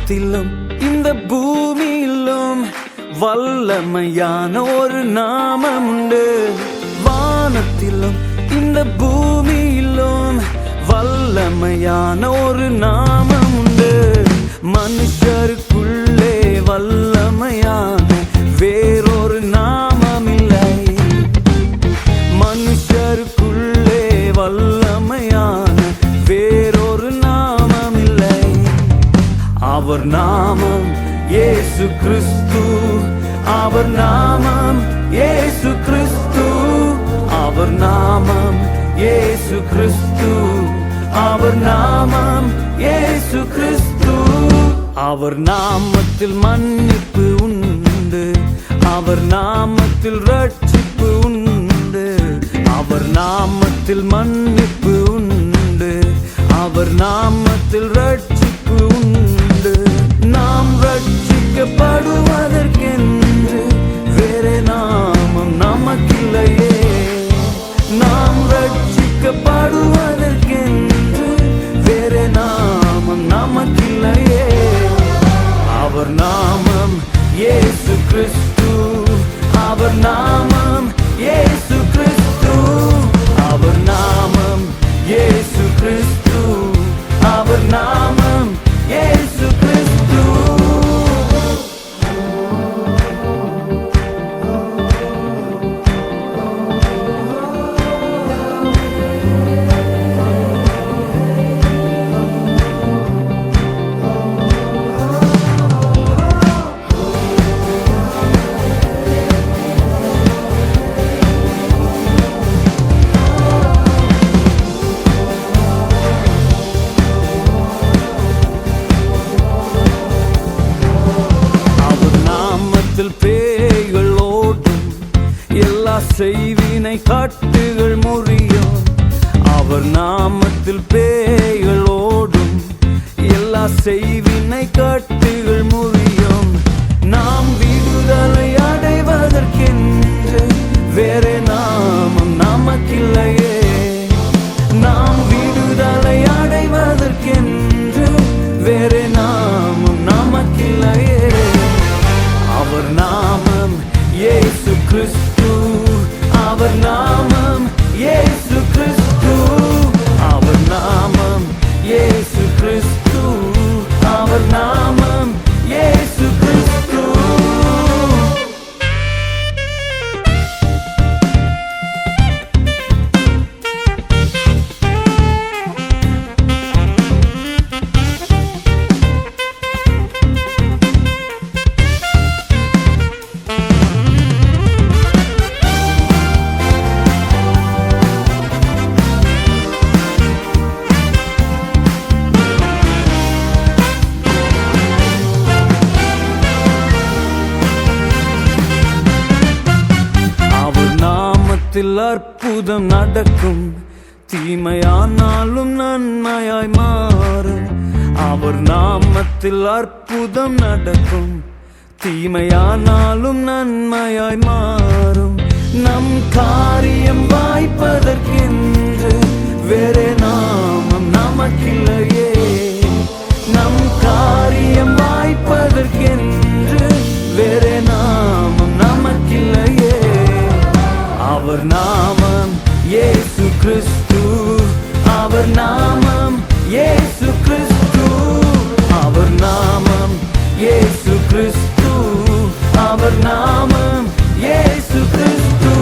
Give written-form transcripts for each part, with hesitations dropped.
வானத்திலும் இந்த பூமியிலும் வல்லமையான ஒரு நாமம் உண்டு. வானத்திலும் இந்த பூமியிலும் வல்லமையான ஒரு நாமம் உண்டு. மனுஷருக்குள்ளே வல்லமையான வேறொரு நாமம் இல்லை. மனுஷருக்குள்ளே வல்லமையான வேறொரு நாமம் இல்லை. அவர் நாமம் இயேசு கிறிஸ்து. அவர் நாமம் இயேசு கிறிஸ்து. அவர் நாமம் இயேசு கிறிஸ்து. அவர் நாமம் இயேசு கிறிஸ்து. அவர் நாமத்தில் மன்னிப்பு உண்டு. அவர் நாமத்தில் ரட்சிப்பு உண்டு. அவர் நாமத்தில் மன்னிப்பு உண்டு. அவர் நாமத்தில் ரட்சிப்பு உண்டு. நாம் ரட்சிக்கப்படுவதற்கென்று வேறே நாமம் நமக்கில்லையே. நாம் ரட்சிக்கப்படுவதற்கென்று வேறே நாமம் நமக்கில்லையே. அவர் நாமம் இயேசு கிறிஸ்து. அவர் நாமம் இயேசு கிறிஸ்து. அவர் நாமம் இயேசு கிறிஸ்து. அவர் நாமம் இயேசு கிறிஸ்து. பேய்கள் ஓடும், எல்லா செய்வினை காட்டுகள் முறியும். அவர் நாமத்தில் பேய்கள் ஓடும், எல்லா செய்வினை காட்டுகள் முறியும். நாம் விடுதலை அடைவதற்கென்று வேறே நாமம் நமக்கில்லையே. நாம் விடுதலை அடைவதற்கென்று வேறே நாமம் நமக்கில்லையே. அவர் நாமம் இயேசு கிறிஸ்து. அவர் நாமம் இயேசு கிறிஸ்து. அவர் நாமம் இயேசு கிறிஸ்து. அவர் நாமம் இயேசு கிறிஸ்து. அற்புதம் நடக்கும், தீமையானாலும் நன்மையாய் மாறும். அவர் நாமத்தில் அற்புதம் நடக்கும், தீமையானாலும் நன்மையாய் மாறும். நம் காரியம் வாய்ப்பதற்கென்று வேறே நாமம் நமக்கில்லையே. நம் காரியம் வாய்ப்பதற்கென்று வேறே நாமம் நமக்கில்லையே. அவர் நாமம் இயேசு கிறிஸ்து. அவர் நாமம் இயேசு கிறிஸ்து. அவர் நாமம் இயேசு கிறிஸ்து. அவர் நாமம் இயேசு கிறிஸ்து.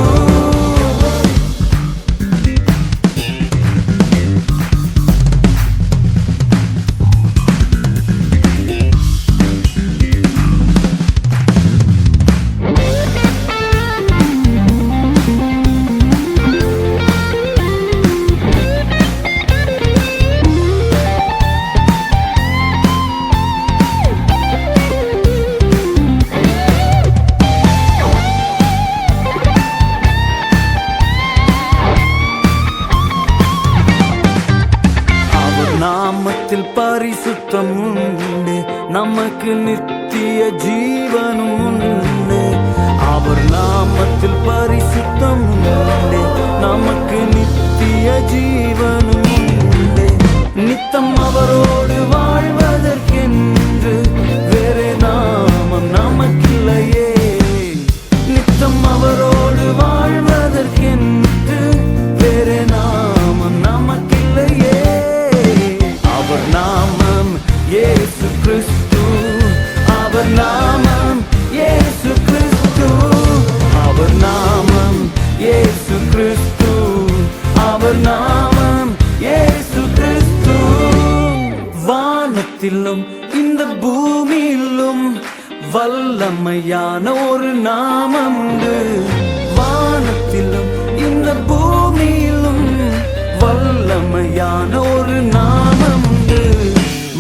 நாமத்தில் பரிசுத்தம் உண்டு, நமக்கு நித்திய ஜீவனும் உண்டு. அவர் நாமத்தில் பரிசுத்தம் உண்டு, நமக்கு நித்திய ஜீவனும் உண்டு. நித்தம் அவரோடு வாழ்வதற்கென்று இயேசு கிறிஸ்து. அவர் நாமம் இயேசு கிறிஸ்து. அவர் நாமம் இயேசு கிறிஸ்து. அவர் நாமம் இயேசு கிறிஸ்து. வானத்திலும் இந்த பூமியிலும் வல்லமையான ஒரு நாமம் உண்டு. வானத்திலும் இந்த பூமியிலும் வல்லமையான ஒரு நாமம் உண்டு.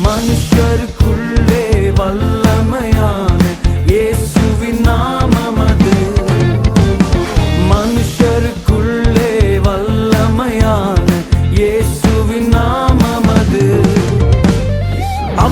மனுஷருக்குள்ளே வல்ல